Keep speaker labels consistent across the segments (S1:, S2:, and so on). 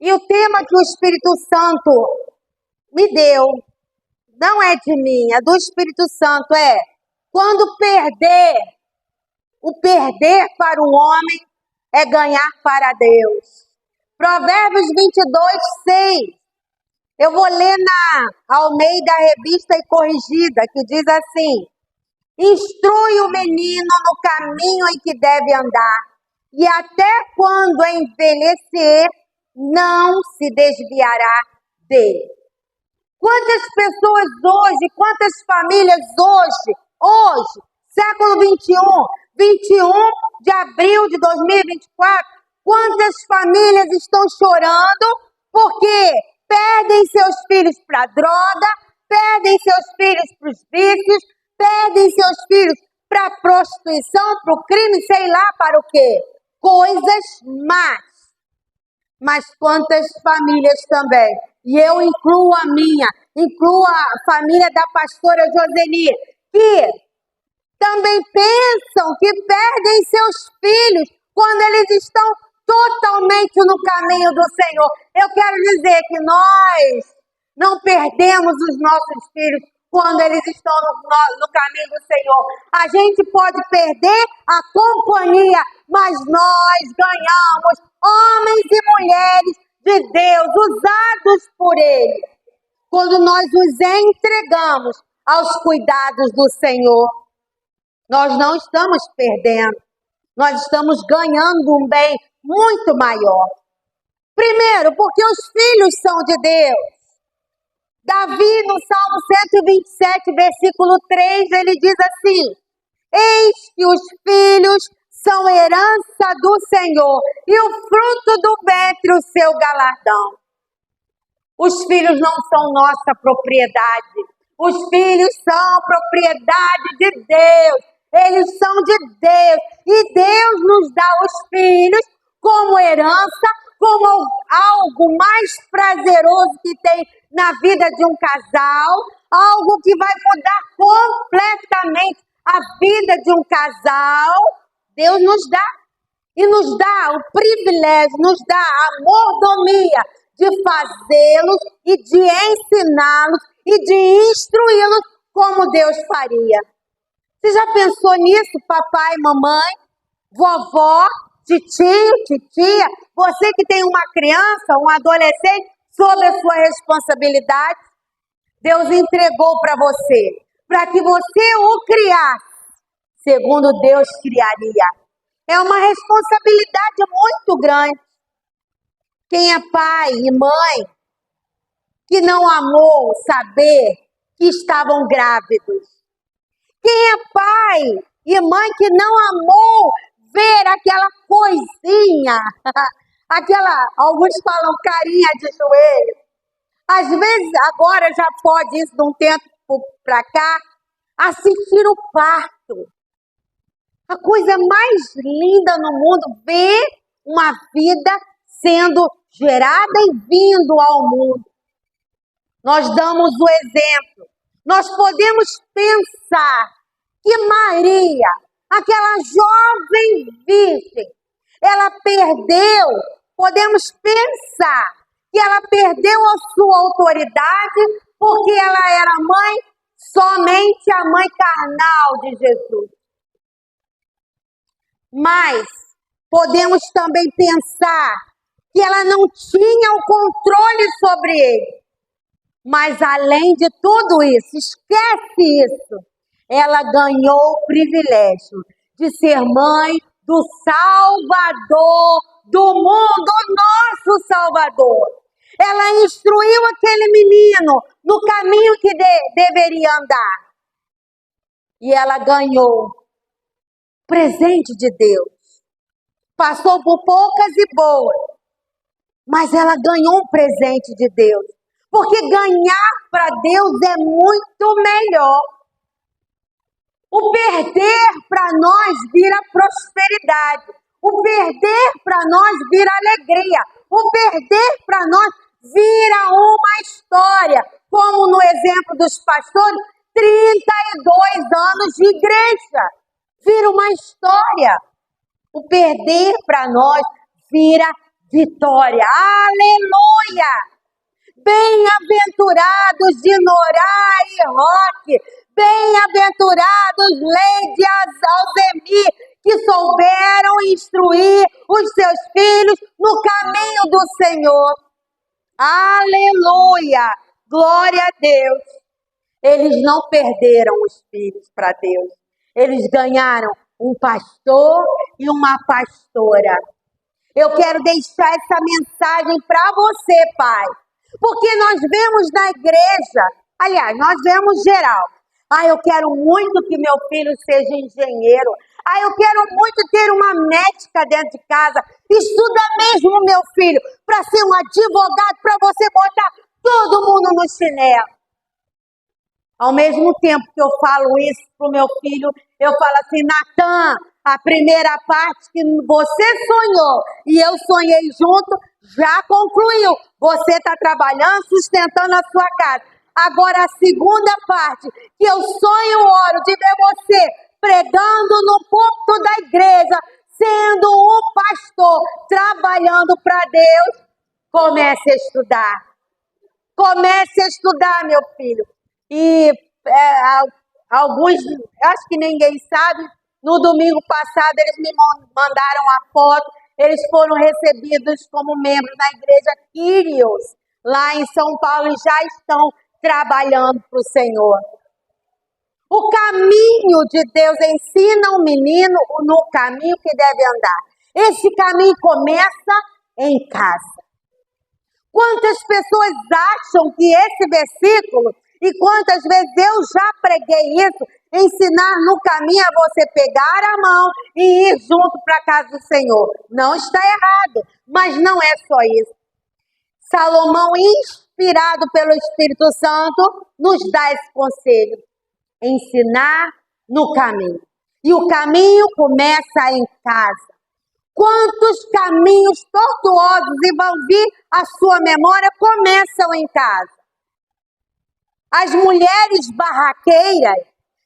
S1: E o tema que o Espírito Santo me deu, não é de mim, é do Espírito Santo, é quando perder, o perder para o homem é ganhar para Deus. Provérbios 22:6. Eu vou ler na Almeida Revista e Corrigida, que diz assim: instrui o menino no caminho em que deve andar, e até quando envelhecer, não se desviará dele. Quantas pessoas hoje, quantas famílias hoje, século 21 de abril de 2024, quantas famílias estão chorando porque perdem seus filhos para a droga, perdem seus filhos para os vícios, perdem seus filhos para a prostituição, para o crime, sei lá para o quê. Coisas más. Mas quantas famílias também, e eu incluo a minha, incluo a família da pastora Joseni, que também pensam que perdem seus filhos quando eles estão totalmente no caminho do Senhor. Eu quero dizer que nós não perdemos os nossos filhos quando eles estão no caminho do Senhor. A gente pode perder a companhia, mas nós ganhamos homens e mulheres de Deus, usados por Ele, quando nós os entregamos aos cuidados do Senhor. Nós não estamos perdendo, nós estamos ganhando um bem muito maior. Primeiro, porque os filhos são de Deus. Davi, no Salmo 127, versículo 3, ele diz assim: eis que os filhos são herança do Senhor, e o fruto do ventre o seu galardão. Os filhos não são nossa propriedade. Os filhos são propriedade de Deus. Eles são de Deus. E Deus nos dá os filhos como herança, como algo mais prazeroso que tem na vida de um casal, algo que vai mudar completamente a vida de um casal. Deus nos dá, e nos dá o privilégio, nos dá a mordomia de fazê-los e de ensiná-los e de instruí-los como Deus faria. Você já pensou nisso, papai, mamãe, vovó, titio, titia? Você que tem uma criança, um adolescente, sob a sua responsabilidade, Deus entregou para você, para que você o criasse segundo Deus criaria. É uma responsabilidade muito grande. Quem é pai e mãe que não amou saber que estavam grávidos? Quem é pai e mãe que não amou ver aquela coisinha, alguns falam carinha de joelho. Às vezes, agora já pode isso de um tempo para cá, assistir o parto. A coisa mais linda no mundo, ver uma vida sendo gerada e vindo ao mundo. Nós damos o exemplo. Nós podemos pensar que Maria, aquela jovem virgem, ela perdeu, podemos pensar que ela perdeu a sua autoridade porque ela era mãe, somente a mãe carnal de Jesus. Mas podemos também pensar que ela não tinha o controle sobre ele. Mas além de tudo isso, esquece isso, ela ganhou o privilégio de ser mãe do Salvador do mundo, nosso Salvador. Ela instruiu aquele menino no caminho que deveria andar. E ela ganhou presente de Deus. Passou por poucas e boas, mas ela ganhou um presente de Deus. Porque ganhar para Deus é muito melhor. O perder para nós vira prosperidade. O perder para nós vira alegria. O perder para nós vira uma história. Como no exemplo dos pastores, 32 anos de igreja. Vira uma história. O perder para nós vira vitória. Aleluia! Bem-aventurados de Norá e Roque, bem-aventurados Leide e Alzemi, que souberam instruir os seus filhos no caminho do Senhor. Aleluia! Glória a Deus! Eles não perderam os filhos para Deus. Eles ganharam um pastor e uma pastora. Eu quero deixar essa mensagem para você, pai. Porque nós vemos na igreja, aliás, nós vemos geral. Eu quero muito que meu filho seja engenheiro. Eu quero muito ter uma médica dentro de casa. Estuda mesmo, meu filho, para ser um advogado, para você botar todo mundo no chinelo. Ao mesmo tempo que eu falo isso pro meu filho, eu falo assim, Natan, a primeira parte que você sonhou e eu sonhei junto, já concluiu. Você está trabalhando, sustentando a sua casa. Agora a segunda parte, que eu sonho, oro de ver você pregando no púlpito da igreja, sendo um pastor, trabalhando para Deus. Comece a estudar. Comece a estudar, meu filho. E alguns, acho que ninguém sabe, no domingo passado eles me mandaram a foto, eles foram recebidos como membros da igreja Kyrios, lá em São Paulo, e já estão trabalhando para o Senhor. O caminho de Deus ensina o menino no caminho que deve andar. Esse caminho começa em casa. Quantas pessoas acham que esse versículo, e quantas vezes eu já preguei isso, ensinar no caminho a você pegar a mão e ir junto para a casa do Senhor. Não está errado, mas não é só isso. Salomão, inspirado pelo Espírito Santo, nos dá esse conselho. Ensinar no caminho. E o caminho começa em casa. Quantos caminhos tortuosos e vão vir à sua memória começam em casa. As mulheres barraqueiras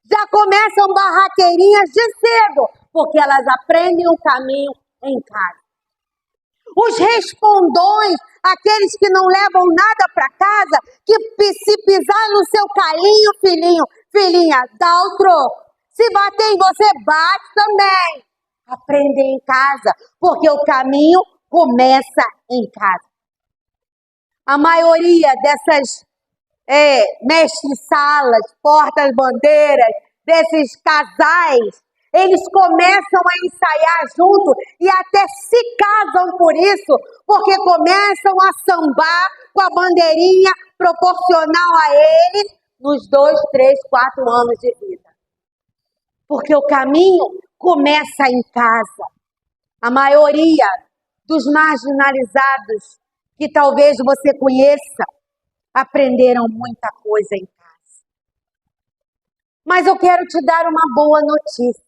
S1: já começam barraqueirinhas de cedo, porque elas aprendem o caminho em casa. Os respondões, aqueles que não levam nada para casa, que se pisar no seu calinho, filhinha, dá o troco. Se bater em você, bate também. Aprendem em casa, porque o caminho começa em casa. A maioria dessas mestre-salas, portas-bandeiras, desses casais, eles começam a ensaiar junto e até se casam por isso, porque começam a sambar com a bandeirinha proporcional a eles nos 2, 3, 4 anos de vida. Porque o caminho começa em casa. A maioria dos marginalizados que talvez você conheça aprenderam muita coisa em casa. Mas eu quero te dar uma boa notícia.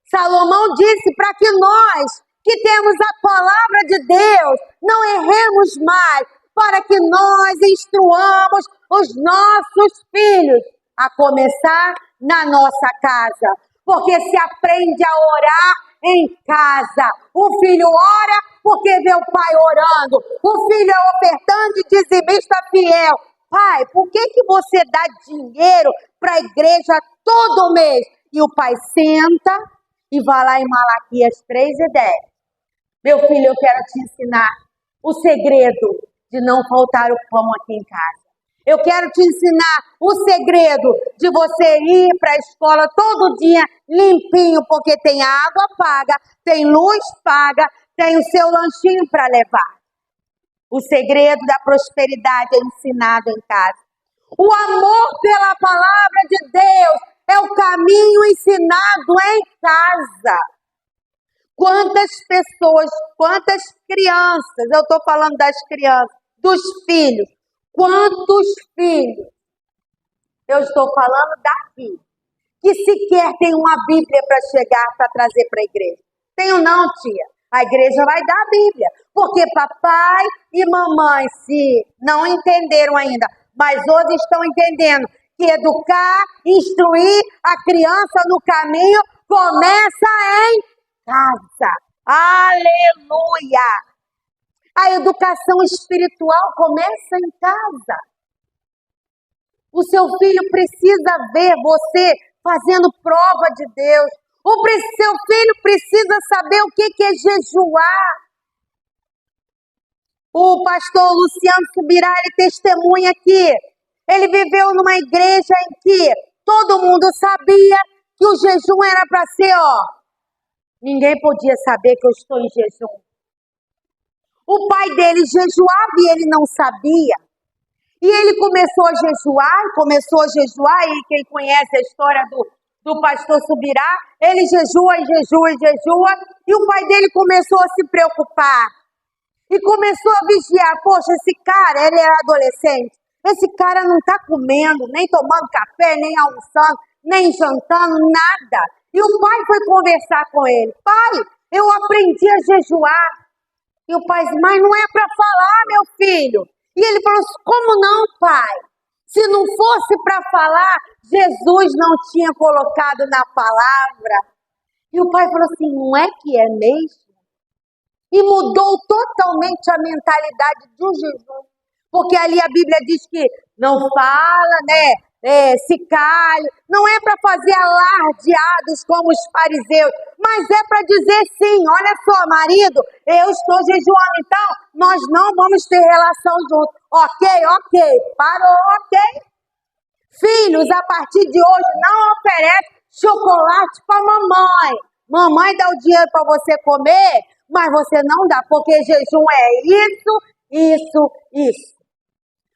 S1: Salomão disse para que nós, que temos a palavra de Deus, não erremos mais, para que nós instruamos os nossos filhos, a começar na nossa casa. Porque se aprende a orar em casa. O filho ora porque vê o pai orando. O filho é ofertante e dizimista fiel. Pai, por que você dá dinheiro para a igreja todo mês? E o pai senta e vai lá em Malaquias 3:10. Meu filho, eu quero te ensinar o segredo de não faltar o pão aqui em casa. Eu quero te ensinar o segredo de você ir para a escola todo dia limpinho, porque tem água paga, tem luz paga, tem o seu lanchinho para levar. O segredo da prosperidade é ensinado em casa. O amor pela palavra de Deus é o caminho ensinado em casa. Quantas pessoas, quantas crianças, eu estou falando das crianças, dos filhos, quantos filhos, eu estou falando daqui, que sequer tem uma Bíblia para chegar, para trazer para a igreja. Tenho não, tia. A igreja vai dar a Bíblia, porque papai e mamãe, se não entenderam ainda, mas hoje estão entendendo que educar, instruir a criança no caminho começa em casa. Aleluia! A educação espiritual começa em casa. O seu filho precisa ver você fazendo prova de Deus. Seu filho precisa saber o que é jejuar. O pastor Luciano Subirá, ele testemunha que ele viveu numa igreja em que todo mundo sabia que o jejum era para ser, ninguém podia saber que eu estou em jejum. O pai dele jejuava e ele não sabia. E ele começou a jejuar, e quem conhece a história do pastor Subirá, ele jejua, e o pai dele começou a se preocupar. E começou a vigiar, poxa, esse cara, ele era adolescente, esse cara não está comendo, nem tomando café, nem almoçando, nem jantando, nada. E o pai foi conversar com ele, pai, eu aprendi a jejuar. E o pai disse, mas não é para falar, meu filho. E ele falou assim, como não, pai? Se não fosse para falar, Jesus não tinha colocado na palavra. E o pai falou assim, não é que é mesmo? E mudou totalmente a mentalidade do jejum. Porque ali a Bíblia diz que não fala, se cale. Não é para fazer alardeados como os fariseus, mas é para dizer sim, olha só, marido, eu estou jejuando, então nós não vamos ter relação juntos. Ok, parou, ok. Filhos, a partir de hoje, não oferece chocolate para mamãe. Mamãe dá o dinheiro para você comer, mas você não dá, porque jejum é isso.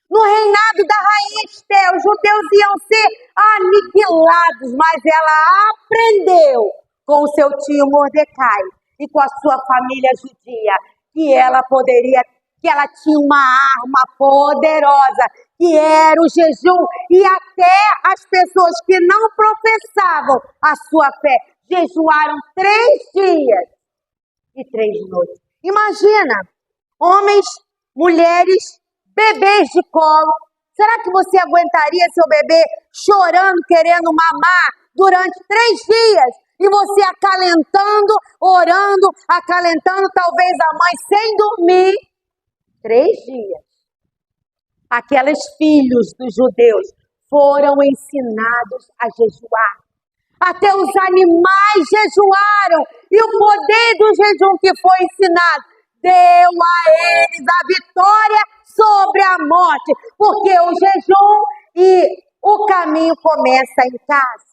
S1: No reinado da rainha Esté, os judeus iam ser aniquilados, mas ela aprendeu com o seu tio Mordecai e com a sua família judia que ela tinha uma arma poderosa, que era o jejum, e até as pessoas que não professavam a sua fé jejuaram 3 dias e 3 noites. Imagina, homens, mulheres, bebês de colo. Será que você aguentaria seu bebê chorando, querendo mamar durante 3 dias? E você acalentando, orando, acalentando talvez a mãe sem dormir. 3 dias. Aqueles filhos dos judeus foram ensinados a jejuar. Até os animais jejuaram. E o poder do jejum que foi ensinado deu a eles a vitória sobre a morte. Porque o jejum e o caminho começa em casa.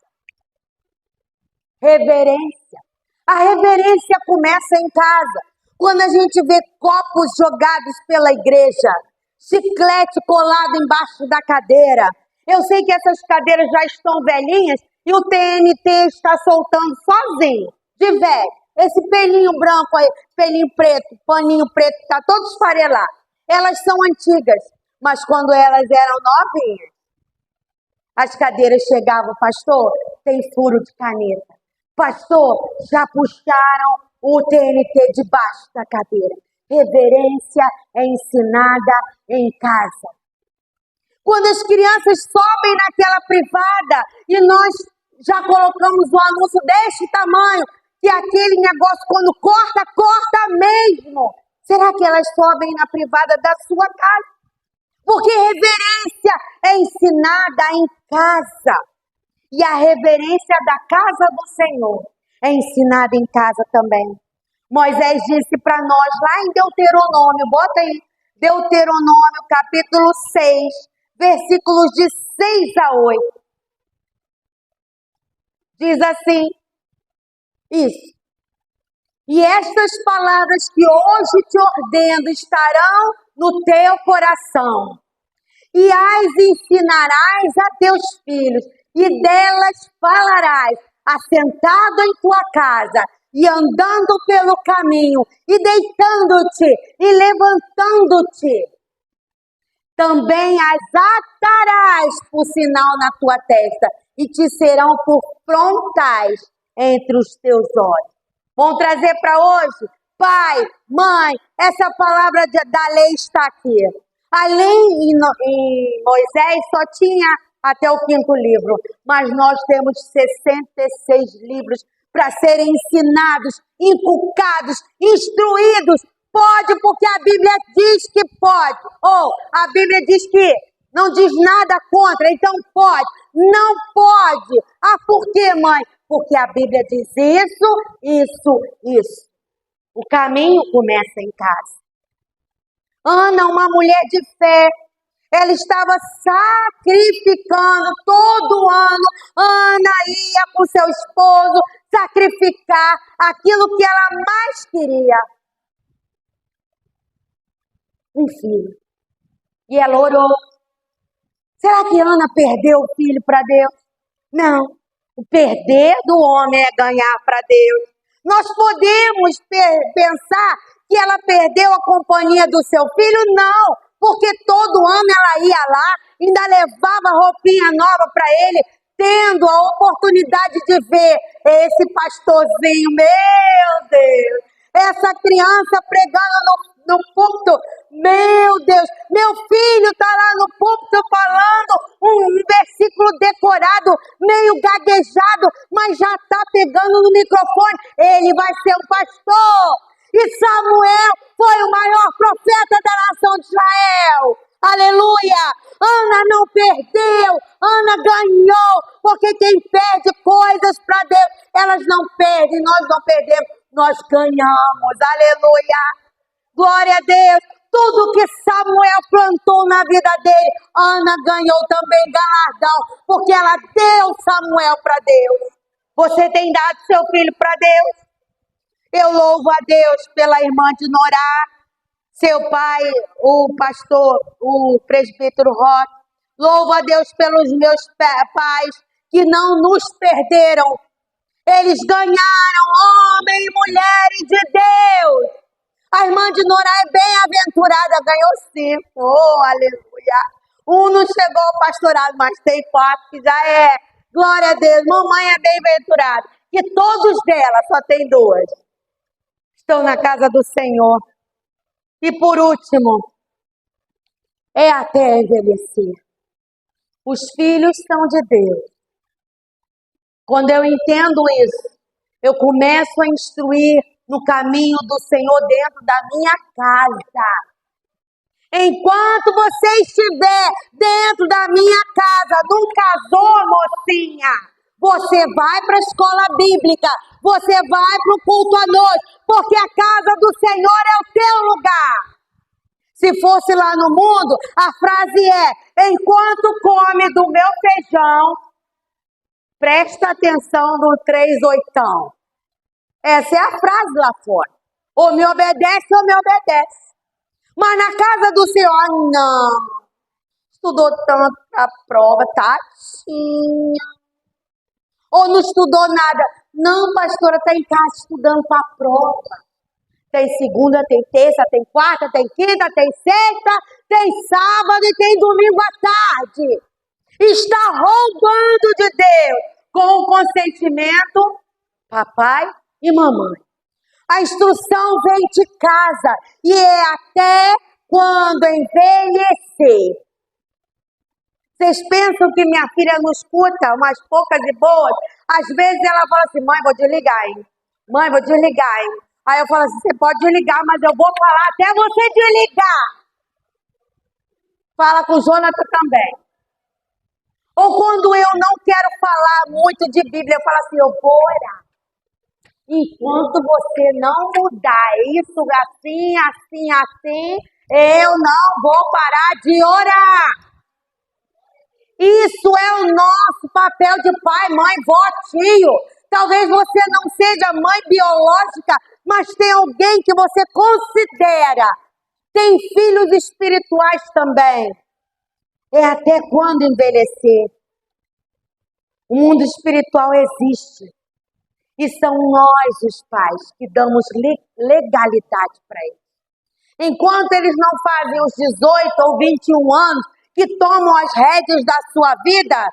S1: Reverência. A reverência começa em casa. Quando a gente vê copos jogados pela igreja, chiclete colado embaixo da cadeira. Eu sei que essas cadeiras já estão velhinhas e o TNT está soltando sozinho, de velho. Esse pelinho branco aí, pelinho preto, paninho preto, está todo esfarelado. Elas são antigas, mas quando elas eram novinhas, as cadeiras chegavam, pastor, tem furo de caneta. Pastor, já puxaram o TNT debaixo da cadeira. Reverência é ensinada em casa. Quando as crianças sobem naquela privada e nós já colocamos um anúncio deste tamanho, que aquele negócio quando corta, corta mesmo. Será que elas sobem na privada da sua casa? Porque reverência é ensinada em casa. E a reverência da casa do Senhor é ensinada em casa também. Moisés disse para nós lá em Deuteronômio, bota aí, Deuteronômio capítulo 6, versículos de 6 a 8. Diz assim, isso. E estas palavras que hoje te ordeno estarão no teu coração. E as ensinarás a teus filhos, e delas falarás, assentado em tua casa, e andando pelo caminho, e deitando-te, e levantando-te. Também as atarás por sinal na tua testa, e te serão por frontais entre os teus olhos. Vamos trazer para hoje? Pai, mãe, essa palavra da lei está aqui. Ali em Moisés só tinha até o 5º livro, mas nós temos 66 livros para serem ensinados, inculcados, instruídos Pode porque a Bíblia diz que pode. Ou a Bíblia diz que não diz nada contra, então pode. Não pode. Ah, por quê, mãe? Porque a Bíblia diz isso. O caminho começa em casa. Ana, uma mulher de fé, ela estava sacrificando todo ano. Ana ia com seu esposo sacrificar aquilo que ela mais queria. Um filho. E ela orou. Será que Ana perdeu o filho para Deus? Não. O perder do homem é ganhar para Deus. Nós podemos pensar que ela perdeu a companhia do seu filho? Não. Porque todo ano ela ia lá, ainda levava roupinha nova para ele, tendo a oportunidade de ver esse pastorzinho, meu Deus, essa criança pregando no púlpito, meu Deus, meu filho está lá no púlpito falando um versículo decorado, meio gaguejado, mas já está pegando no microfone, ele vai ser um pastor. E Samuel foi o maior profeta da nação de Israel. Aleluia! Ana não perdeu, Ana ganhou, porque quem perde coisas para Deus, elas não perdem, nós não perdemos, nós ganhamos. Aleluia! Glória a Deus! Tudo que Samuel plantou na vida dele, Ana ganhou também galardão, porque ela deu Samuel para Deus. Você tem dado seu filho para Deus? Eu louvo a Deus pela irmã de Norá, seu pai, o pastor, o presbítero Roque. Louvo a Deus pelos meus pais que não nos perderam. Eles ganharam homens e mulheres de Deus. A irmã de Norá é bem-aventurada, ganhou 5. Oh, aleluia. Um não chegou ao pastorado, mas tem 4 que já é. Glória a Deus. Mamãe é bem-aventurada. E todos dela, só tem 2. Estão na casa do Senhor. E por último, é até envelhecer. Os filhos são de Deus. Quando eu entendo isso, eu começo a instruir no caminho do Senhor dentro da minha casa. Enquanto você estiver dentro da minha casa, não casou, mocinha, você vai para a escola bíblica, você vai para o culto à noite, porque a casa do Senhor é o teu lugar. Se fosse lá no mundo, a frase é: enquanto come do meu feijão, presta atenção no 3/8. Essa é a frase lá fora. Ou me obedece ou me obedece. Mas na casa do Senhor, não. Estudou tanto a prova, tadinha. Ou não estudou nada. Não, pastora, está em casa estudando para a prova. Tem segunda, tem terça, tem quarta, tem quinta, tem sexta, tem sábado e tem domingo à tarde. Está roubando de Deus com o consentimento, papai e mamãe. A instrução vem de casa e é até quando envelhecer. Vocês pensam que minha filha não escuta umas poucas e boas? Às vezes ela fala assim: mãe, vou desligar, hein? Mãe, vou desligar, hein? Aí eu falo assim: você pode desligar, mas eu vou falar até você desligar. Fala com o Jonathan também. Ou quando eu não quero falar muito de Bíblia, eu falo assim: eu vou orar. Enquanto você não mudar isso assim, eu não vou parar de orar. Isso é o nosso papel de pai, mãe, vó, tio. Talvez você não seja mãe biológica, mas tem alguém que você considera. Tem filhos espirituais também. É até quando envelhecer. O mundo espiritual existe. E são nós, os pais, que damos legalidade para eles. Enquanto eles não fazem os 18 ou 21 anos, que tomam as rédeas da sua vida,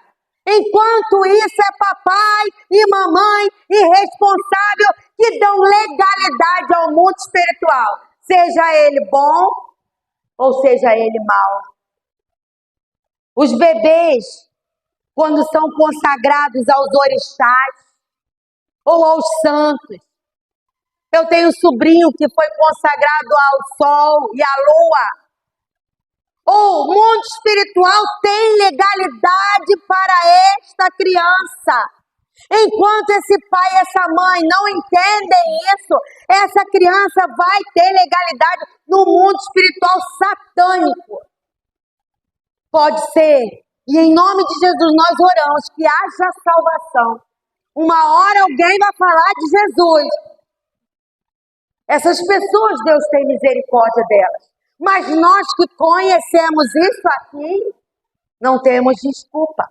S1: enquanto isso é papai e mamãe irresponsável que dão legalidade ao mundo espiritual, seja ele bom ou seja ele mau. Os bebês, quando são consagrados aos orixás ou aos santos, Eu tenho um sobrinho que foi consagrado ao sol e à lua. O mundo espiritual tem legalidade para esta criança. Enquanto esse pai e essa mãe não entendem isso, essa criança vai ter legalidade no mundo espiritual satânico. Pode ser. E em nome de Jesus nós oramos que haja salvação. Uma hora alguém vai falar de Jesus. Essas pessoas, Deus tem misericórdia delas. Mas nós que conhecemos isso aqui, não temos desculpa.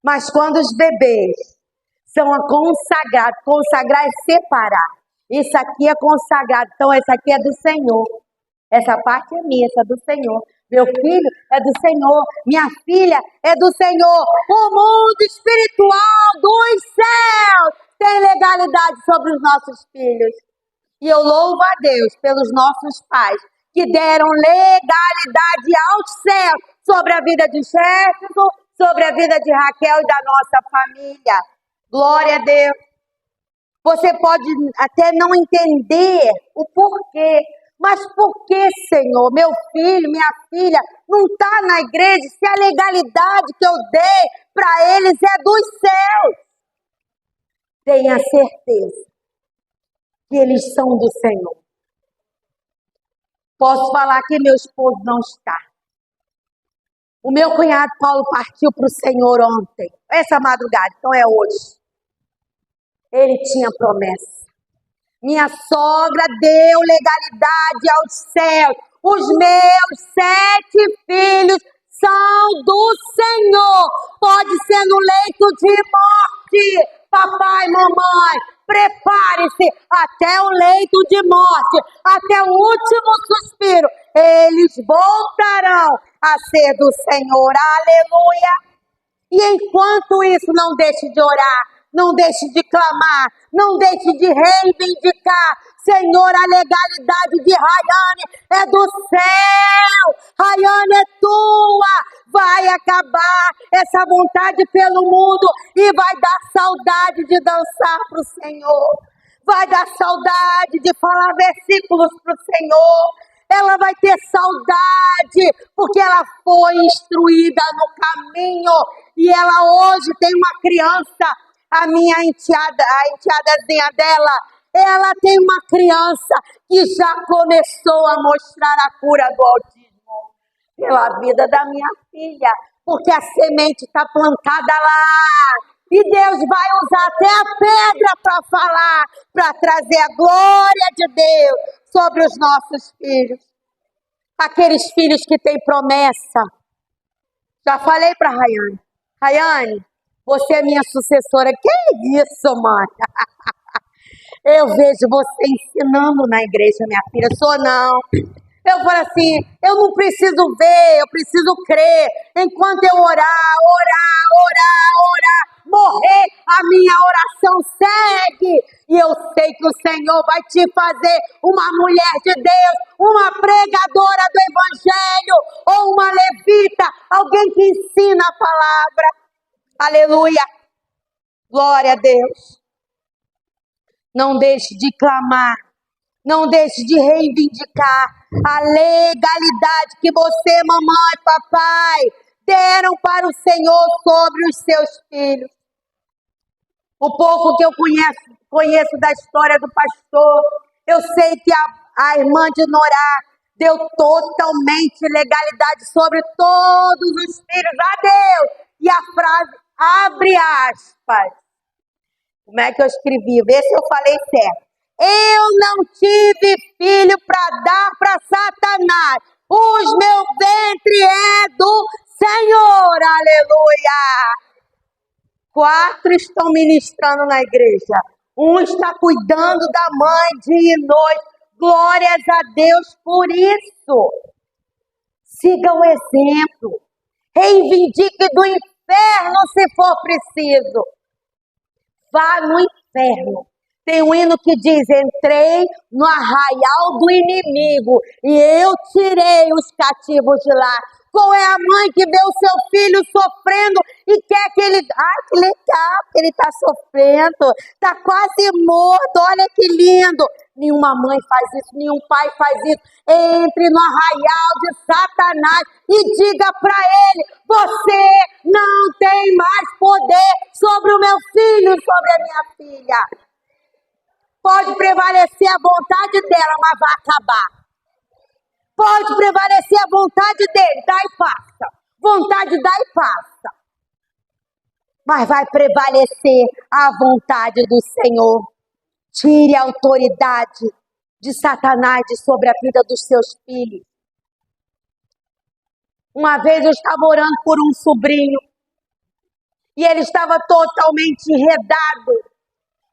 S1: Mas quando os bebês são consagrados, consagrar é separar. Isso aqui é consagrado, então essa aqui é do Senhor. Essa parte é minha, essa é do Senhor. Meu filho é do Senhor, minha filha é do Senhor. O mundo espiritual dos céus tem legalidade sobre os nossos filhos. E eu louvo a Deus pelos nossos pais, que deram legalidade aos céus sobre a vida de Jefferson, sobre a vida de Raquel e da nossa família. Glória a Deus. Você pode até não entender o porquê, mas por que, Senhor, meu filho, minha filha, não está na igreja se a legalidade que eu dei para eles é dos céus? Tenha certeza que eles são do Senhor. Posso falar que meu esposo não está. O meu cunhado Paulo partiu para o Senhor ontem, essa madrugada, então é hoje. Ele tinha promessa. Minha sogra deu legalidade aos céus. Os meus 7 filhos são do Senhor. Pode ser no leito de morte. Papai, mamãe, prepare-se até o leito de morte, até o último suspiro. Eles voltarão a ser do Senhor. Aleluia. E enquanto isso, não deixe de orar. Não deixe de clamar, não deixe de reivindicar. Senhor, a legalidade de Rayane é do céu. Rayane é tua. Vai acabar essa vontade pelo mundo e vai dar saudade de dançar para o Senhor. Vai dar saudade de falar versículos para o Senhor. Ela vai ter saudade porque ela foi instruída no caminho. E ela hoje tem uma criança. A minha enteada, a enteadazinha dela, ela tem uma criança que já começou a mostrar a cura do autismo pela vida da minha filha, porque a semente está plantada lá. E Deus vai usar até a pedra para falar, para trazer a glória de Deus sobre os nossos filhos. Aqueles filhos que têm promessa. Já falei para Rayane. Rayane, você é minha sucessora. Que isso, mãe? Eu vejo você ensinando na igreja, minha filha. Sou não. Eu falo assim, eu não preciso ver, eu preciso crer. Enquanto eu orar, morrer, a minha oração segue. E eu sei que o Senhor vai te fazer uma mulher de Deus, uma pregadora do Evangelho, ou uma levita, alguém que ensina a palavra. Aleluia. Glória a Deus. Não deixe de clamar. Não deixe de reivindicar a legalidade que você, mamãe, papai, deram para o Senhor sobre os seus filhos. O pouco que eu conheço da história do pastor, eu sei que a irmã de Norá deu totalmente legalidade sobre todos os filhos a Deus. E a frase, abre aspas. Como é que eu escrevi? Vê se eu falei certo. Eu não tive filho para dar para Satanás. Os meu ventre é do Senhor. Aleluia. 4 estão ministrando na igreja. 1 está cuidando da mãe dia e noite. Glórias a Deus por isso. Siga o exemplo. Reivindique do inferno se for preciso. Vá no inferno. Tem um hino que diz, entrei no arraial do inimigo e eu tirei os cativos de lá. Qual é a mãe que vê o seu filho sofrendo e quer que ele... Ai, que legal que ele está sofrendo. Está quase morto, olha que lindo. Nenhuma mãe faz isso, nenhum pai faz isso. Entre no arraial de Satanás e diga para ele: você não tem mais poder sobre o meu filho, sobre a minha filha. Pode prevalecer a vontade dela, mas vai acabar. Pode prevalecer a vontade dele, dá e passa. Vontade dá e passa. Mas vai prevalecer a vontade do Senhor. Tire a autoridade de Satanás sobre a vida dos seus filhos. Uma vez eu estava orando por um sobrinho e ele estava totalmente enredado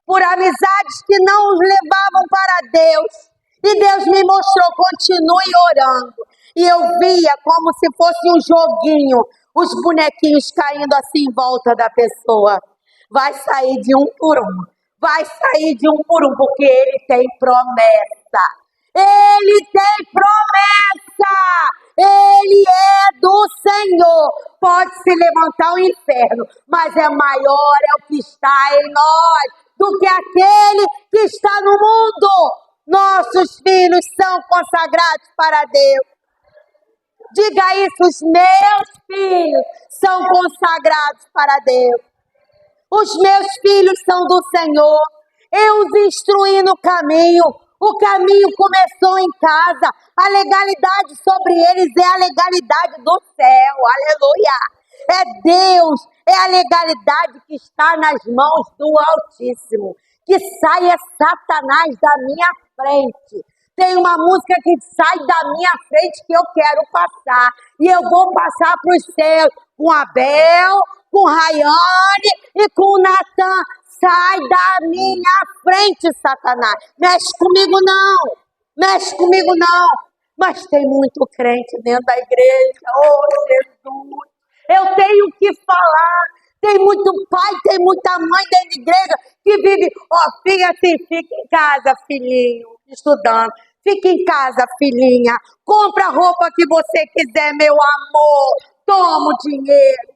S1: por amizades que não os levavam para Deus. E Deus me mostrou: continue orando. E eu via como se fosse um joguinho, os bonequinhos caindo assim em volta da pessoa. Vai sair de um por um. Vai sair de um por um, porque ele tem promessa. Ele tem promessa. Ele é do Senhor. Pode se levantar o inferno, mas é maior é o que está em nós do que aquele que está no mundo. Nossos filhos são consagrados para Deus. Diga isso: os meus filhos são consagrados para Deus. Os meus filhos são do Senhor. Eu os instruí no caminho. O caminho começou em casa. A legalidade sobre eles é a legalidade do céu. Aleluia. É Deus, é a legalidade que está nas mãos do Altíssimo. Que saia Satanás da minha frente. Tem uma música que sai da minha frente que eu quero passar. E eu vou passar para os céus com Abel, com Rayane e com Natan. Sai da minha frente, Satanás. Mexe comigo não. Mexe comigo não. Mas tem muito crente dentro da igreja. Oh, Jesus. Eu tenho que falar. Tem muito pai, tem muita mãe dentro da igreja que vive, fica assim, fica em casa, filhinho, estudando. Fica em casa, filhinha. Compra a roupa que você quiser, meu amor. Toma o dinheiro.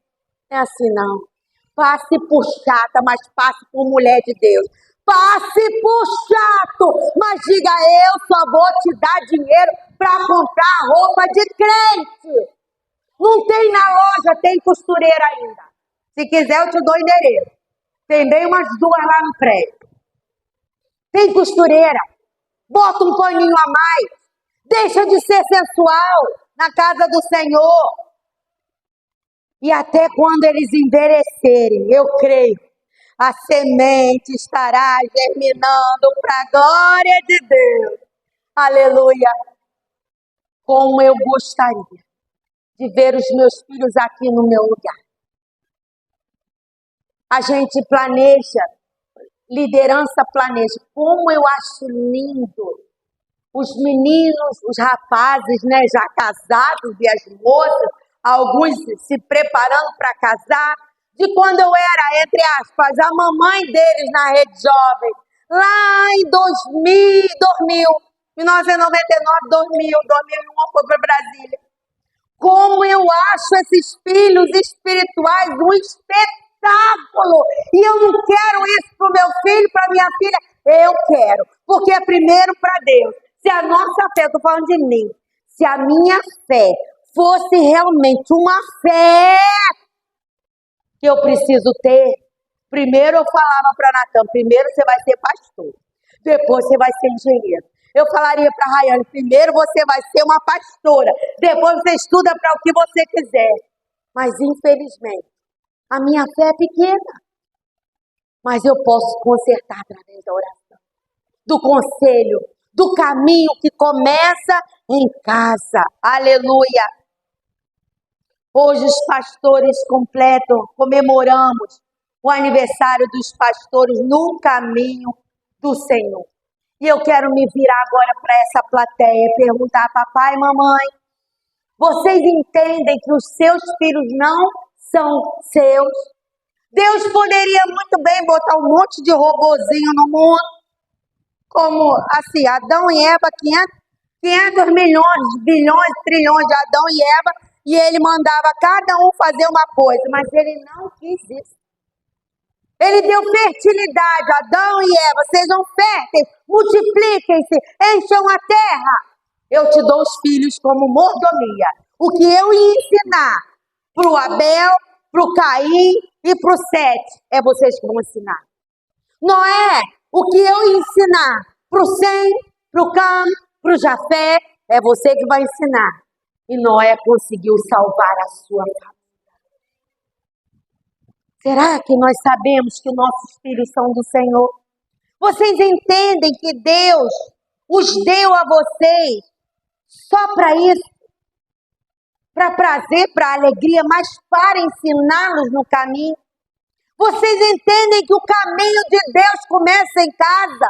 S1: Não é assim, não. Passe por chata, mas passe por mulher de Deus. Passe por chato, mas diga: eu só vou te dar dinheiro para comprar roupa de crente. Não tem na loja, tem costureira ainda. Se quiser, eu te dou o endereço. Tem bem umas duas lá no prédio. Tem costureira. Bota um paninho a mais. Deixa de ser sensual na casa do Senhor. E até quando eles envelhecerem, eu creio, a semente estará germinando para a glória de Deus. Aleluia. Como eu gostaria de ver os meus filhos aqui no meu lugar. A gente planeja, liderança planeja. Como eu acho lindo os meninos, os rapazes, né, já casados e as moças, alguns se preparando para casar, de quando eu era, entre aspas, a mamãe deles na Rede Jovem, lá em 1999, 2001, foi para Brasília. Como eu acho esses filhos espirituais um espetáculo. E eu não quero isso para o meu filho, para minha filha. Eu quero, porque é primeiro para Deus. Se a nossa fé, estou falando de mim, se a minha fé fosse realmente uma fé que eu preciso ter, primeiro eu falava para Natan: primeiro você vai ser pastor, depois você vai ser engenheiro. Eu falaria para a Rayane: primeiro você vai ser uma pastora, depois você estuda para o que você quiser. Mas infelizmente, a minha fé é pequena. Mas eu posso consertar através da oração, do conselho, do caminho que começa em casa. Aleluia! Hoje os pastores comemoramos o aniversário dos pastores no caminho do Senhor. E eu quero me virar agora para essa plateia e perguntar: papai e mamãe, vocês entendem que os seus filhos não são seus? Deus poderia muito bem botar um monte de robozinho no mundo, como assim, Adão e Eva, 500 milhões, bilhões, trilhões de Adão e Eva, e ele mandava cada um fazer uma coisa, mas ele não quis isso. Ele deu fertilidade, Adão e Eva, sejam férteis, multipliquem-se, encham a terra. Eu te dou os filhos como mordomia. O que eu ia ensinar para o Abel, para o Caim e para o Sete, é vocês que vão ensinar. Noé, o que eu ia ensinar para o Sem, para o Cam, para o Jafé, é você que vai ensinar. E Noé conseguiu salvar a sua família. Será que nós sabemos que nossos filhos são do Senhor? Vocês entendem que Deus os deu a vocês só para isso? Para prazer, para alegria, mas para ensiná-los no caminho? Vocês entendem que o caminho de Deus começa em casa?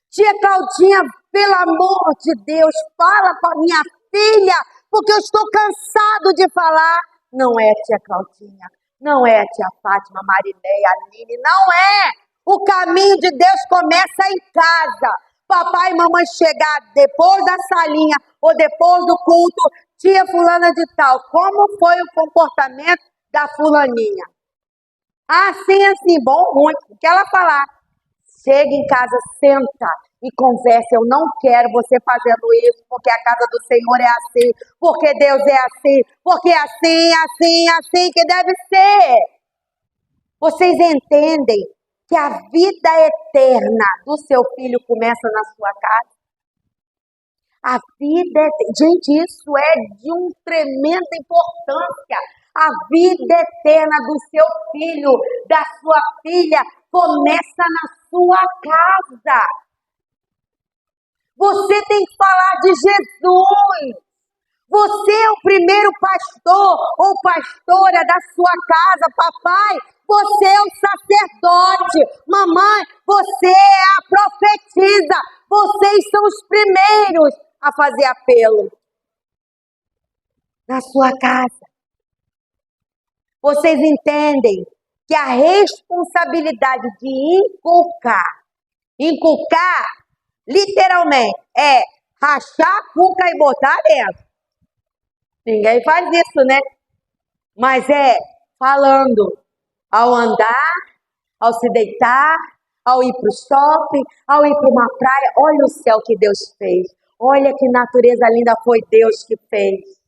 S1: Tia Claudinha, pelo amor de Deus, fala com a minha filha, porque eu estou cansado de falar. Não é, tia Claudinha. Não é, tia Fátima, Marileia, Aline, não é. O caminho de Deus começa em casa. Papai e mamãe chegar depois da salinha ou depois do culto, tia fulana de tal, como foi o comportamento da fulaninha? Assim, bom, ruim, o que ela falar. Chega em casa, senta e conversa. Eu não quero você fazendo isso, porque a casa do Senhor é assim, porque Deus é assim, porque é assim que deve ser. Vocês entendem que a vida eterna do seu filho começa na sua casa? A vida eterna, gente, isso é de uma tremenda importância. A vida eterna do seu filho, da sua filha, começa na sua casa. Você tem que falar de Jesus. Você é o primeiro pastor ou pastora da sua casa, papai. Você é o sacerdote. Mamãe, você é a profetisa. Vocês são os primeiros a fazer apelo na sua casa. Vocês entendem que a responsabilidade de inculcar, literalmente, é rachar a cuca e botar dentro. Ninguém faz isso, né? Mas é falando, ao andar, ao se deitar, ao ir para o shopping, ao ir para uma praia. Olha o céu que Deus fez. Olha que natureza linda foi Deus que fez.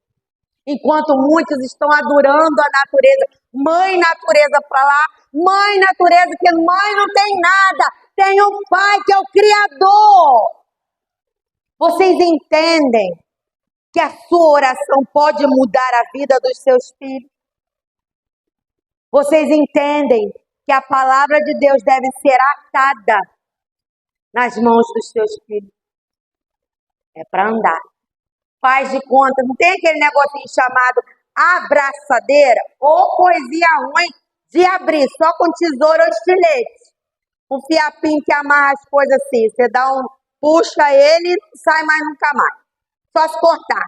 S1: Enquanto muitos estão adorando a natureza, mãe natureza para lá, mãe natureza, que mãe não tem nada, tem um pai que é o Criador. Vocês entendem que a sua oração pode mudar a vida dos seus filhos? Vocês entendem que a palavra de Deus deve ser atada nas mãos dos seus filhos? É para andar. Faz de conta, não tem aquele negocinho chamado abraçadeira ou coisinha ruim de abrir, só com tesoura ou estilete. Um fiapinho que amarra as coisas assim, você puxa ele e não sai mais nunca mais. Só se cortar.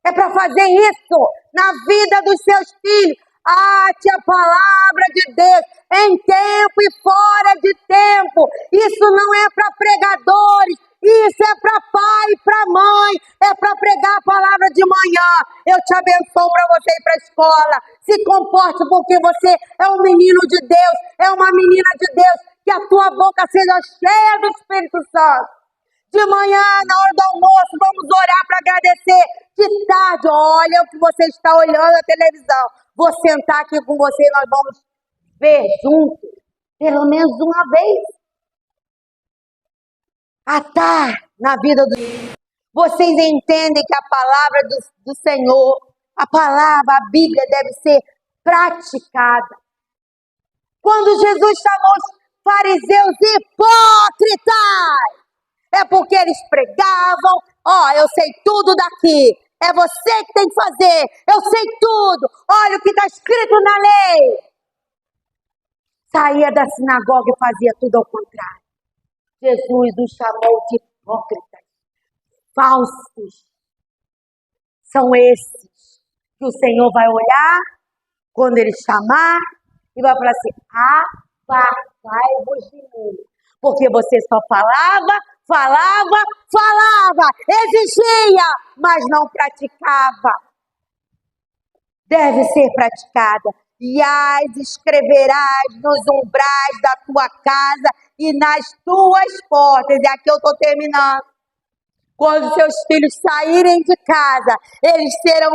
S1: É para fazer isso na vida dos seus filhos. Ate a palavra de Deus em tempo e fora de tempo. Isso não é para pregadores. Isso é para pai e para mãe, é para pregar a palavra de manhã. Eu te abençoo para você ir para a escola. Se comporte porque você é um menino de Deus, é uma menina de Deus. Que a tua boca seja cheia do Espírito Santo. De manhã, na hora do almoço, vamos orar para agradecer. De tarde, olha o que você está olhando na televisão. Vou sentar aqui com você e nós vamos ver juntos, pelo menos uma vez. Atar na vida do... Vocês entendem que a palavra do Senhor, a palavra, a Bíblia deve ser praticada. Quando Jesus chamou os fariseus hipócritas, é porque eles pregavam, eu sei tudo daqui, é você que tem que fazer, eu sei tudo, olha o que está escrito na lei. Saía da sinagoga e fazia tudo ao contrário. Jesus os chamou de hipócritas, falsos. São esses que o Senhor vai olhar quando Ele chamar e vai falar assim, apartai-vos de mim. Porque você só falava, exigia, mas não praticava. deve ser praticada. E as escreverás nos umbrais da tua casa e nas tuas portas. E aqui eu estou terminando. Quando seus filhos saírem de casa, eles serão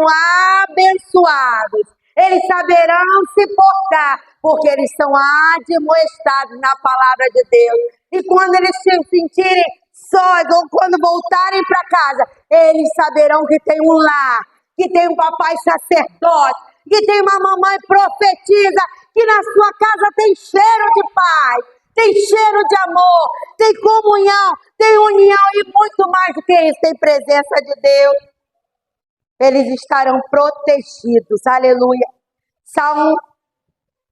S1: abençoados. Eles saberão se portar, porque eles são admoestados na palavra de Deus. E quando eles se sentirem sós ou quando voltarem para casa, eles saberão que tem um lar, que tem um papai sacerdote, que tem uma mamãe profetisa, que na sua casa tem cheiro de paz, tem cheiro de amor, tem comunhão, tem união e muito mais do que isso, tem presença de Deus. Eles estarão protegidos, aleluia. Salmo,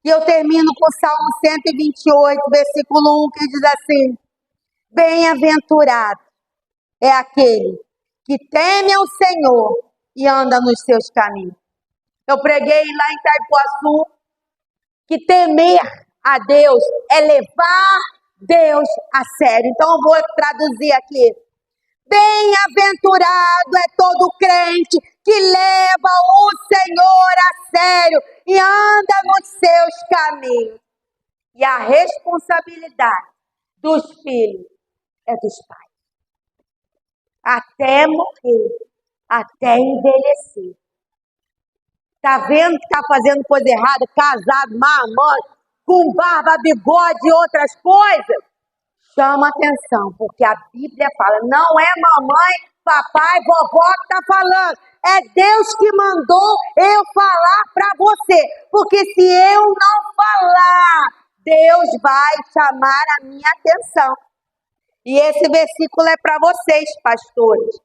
S1: e eu termino com o Salmo 128, versículo 1, que diz assim: bem-aventurado é aquele que teme ao Senhor e anda nos seus caminhos. Eu preguei lá em Itaipuaçu que temer a Deus é levar Deus a sério. Então eu vou traduzir aqui. Bem-aventurado é todo crente que leva o Senhor a sério e anda nos seus caminhos. E a responsabilidade dos filhos é dos pais. Até morrer, até envelhecer. Tá vendo que tá fazendo coisa errada, casado, marmanjo, com barba, bigode e outras coisas? Chama atenção, porque a Bíblia fala, não é mamãe, papai, vovó que tá falando. É Deus que mandou eu falar para você. Porque se eu não falar, Deus vai chamar a minha atenção. E esse versículo é para vocês, pastores.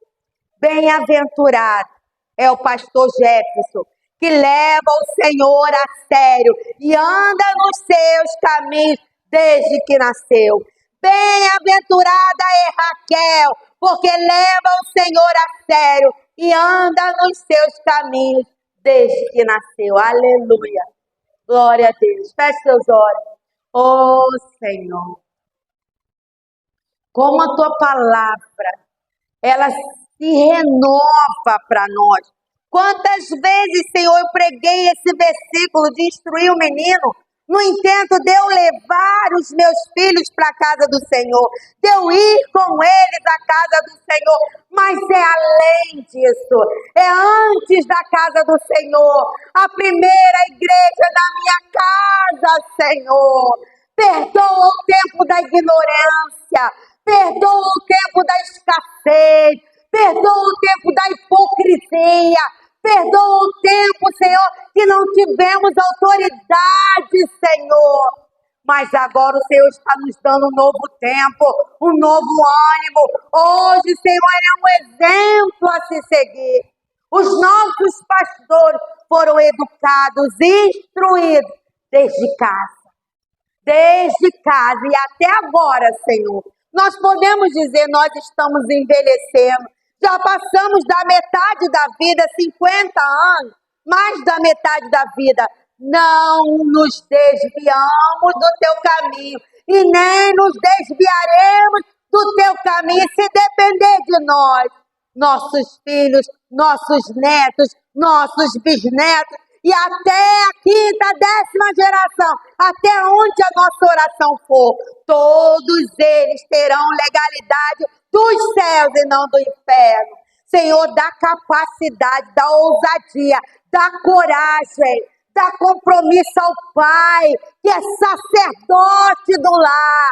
S1: Bem-aventurado é o pastor Jefferson, que leva o Senhor a sério e anda nos seus caminhos desde que nasceu. Bem-aventurada é Raquel, porque leva o Senhor a sério e anda nos seus caminhos desde que nasceu. Aleluia. Glória a Deus. Feche seus olhos. Oh, Senhor. Como a tua palavra, ela se renova para nós. Quantas vezes, Senhor, eu preguei esse versículo de instruir o menino, no intento de eu levar os meus filhos para a casa do Senhor, de eu ir com eles à casa do Senhor, mas é além disso, é antes da casa do Senhor, a primeira igreja da minha casa, Senhor. Perdoa o tempo da ignorância, perdoa o tempo da escassez, perdoa o tempo da hipocrisia, perdoa o tempo, Senhor, que não tivemos autoridade, Senhor. Mas agora o Senhor está nos dando um novo tempo, um novo ânimo. Hoje, Senhor, é um exemplo a se seguir. Os nossos pastores foram educados, instruídos desde casa. Desde casa e até agora, Senhor. Nós podemos dizer, nós estamos envelhecendo. Já passamos da metade da vida, 50 anos, mais da metade da vida. Não nos desviamos do teu caminho e nem nos desviaremos do teu caminho. Se depender de nós, nossos filhos, nossos netos, nossos bisnetos e até a quinta, 10ª geração, até onde a nossa oração for, todos eles terão legalidade dos céus e não do inferno. Senhor, dá capacidade, dá ousadia, dá coragem, dá compromisso ao Pai, que é sacerdote do lar.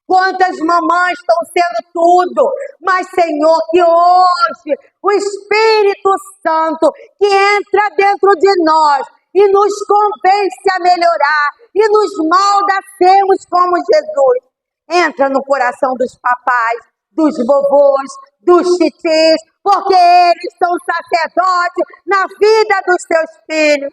S1: Quantas mamães estão sendo tudo, mas, Senhor, que hoje o Espírito Santo que entra dentro de nós e nos convence a melhorar e nos molda a sermos como Jesus. Entra no coração dos papais, dos vovôs, dos titios, porque eles são sacerdotes na vida dos seus filhos,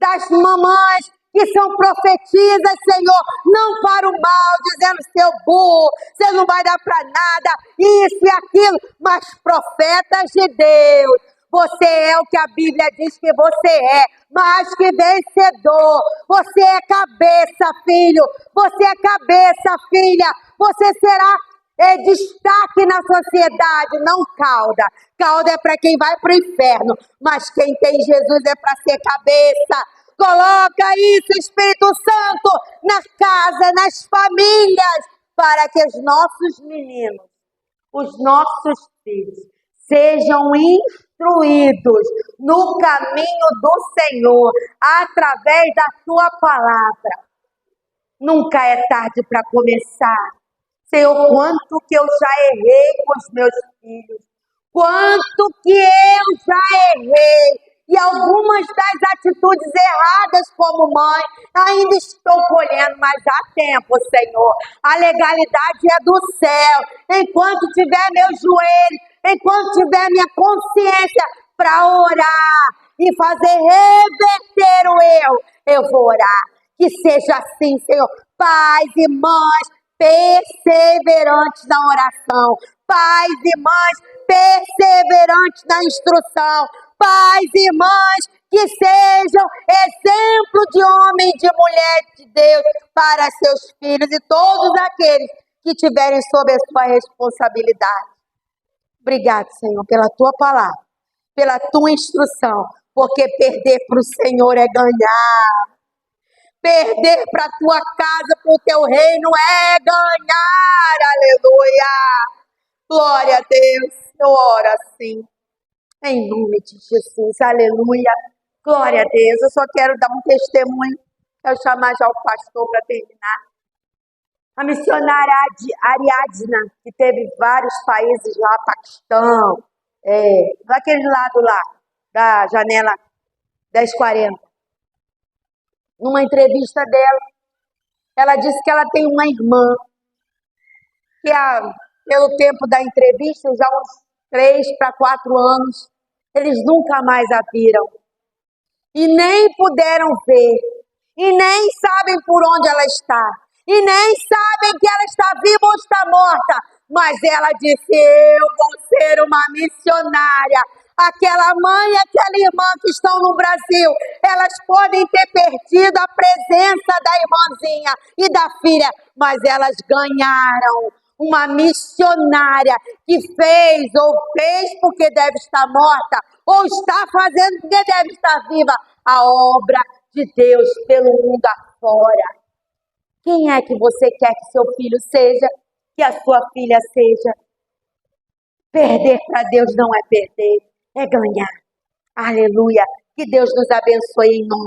S1: das mamães que são profetisas, Senhor, não para o mal, dizendo, seu burro, você não vai dar para nada, isso e aquilo, mas profetas de Deus. Você é o que a Bíblia diz que você é, mais que vencedor. Você é cabeça, filho. Você é cabeça, filha. Você será é destaque na sociedade, não cauda. Cauda é para quem vai para o inferno, mas quem tem Jesus é para ser cabeça. Coloca isso, Espírito Santo, na casa, nas famílias, para que os nossos meninos, os nossos filhos, sejam instruídos no caminho do Senhor, através da tua palavra. Nunca é tarde para começar. Senhor, quanto que eu já errei com os meus filhos, quanto que eu já errei, e algumas das atitudes erradas como mãe, ainda estou colhendo, mas há tempo, Senhor. A legalidade é do céu. Enquanto tiver meu joelho, enquanto tiver minha consciência para orar e fazer reverter o eu vou orar. Que seja assim, Senhor. Pais e mães perseverantes na oração. Pais e mães perseverantes na instrução. Pais e mães que sejam exemplo de homem e de mulher de Deus para seus filhos e todos aqueles que tiverem sob a sua responsabilidade. Obrigado, Senhor, pela tua palavra, pela tua instrução, porque perder para o Senhor é ganhar. Perder para a tua casa, para o teu reino é ganhar. Aleluia. Glória a Deus. Eu oro assim. Em nome de Jesus. Aleluia. Glória a Deus. Eu só quero dar um testemunho. Quero chamar já o pastor para terminar. A missionária Ariadna, que teve vários países lá, Paquistão, daquele lado lá, da janela 1040. Numa entrevista dela, ela disse que ela tem uma irmã, que pelo tempo da entrevista, já uns 3 para 4 anos, eles nunca mais a viram. E nem puderam ver. E nem sabem por onde ela está. E nem sabem que ela está viva ou está morta. Mas ela disse, eu vou ser uma missionária. Aquela mãe e aquela irmã que estão no Brasil, elas podem ter perdido a presença da irmãzinha e da filha, mas elas ganharam uma missionária que fez porque deve estar morta, ou está fazendo porque deve estar viva, a obra de Deus pelo mundo afora. Quem é que você quer que seu filho seja, que a sua filha seja? Perder para Deus não é perder, é ganhar. Aleluia. Que Deus nos abençoe em nome.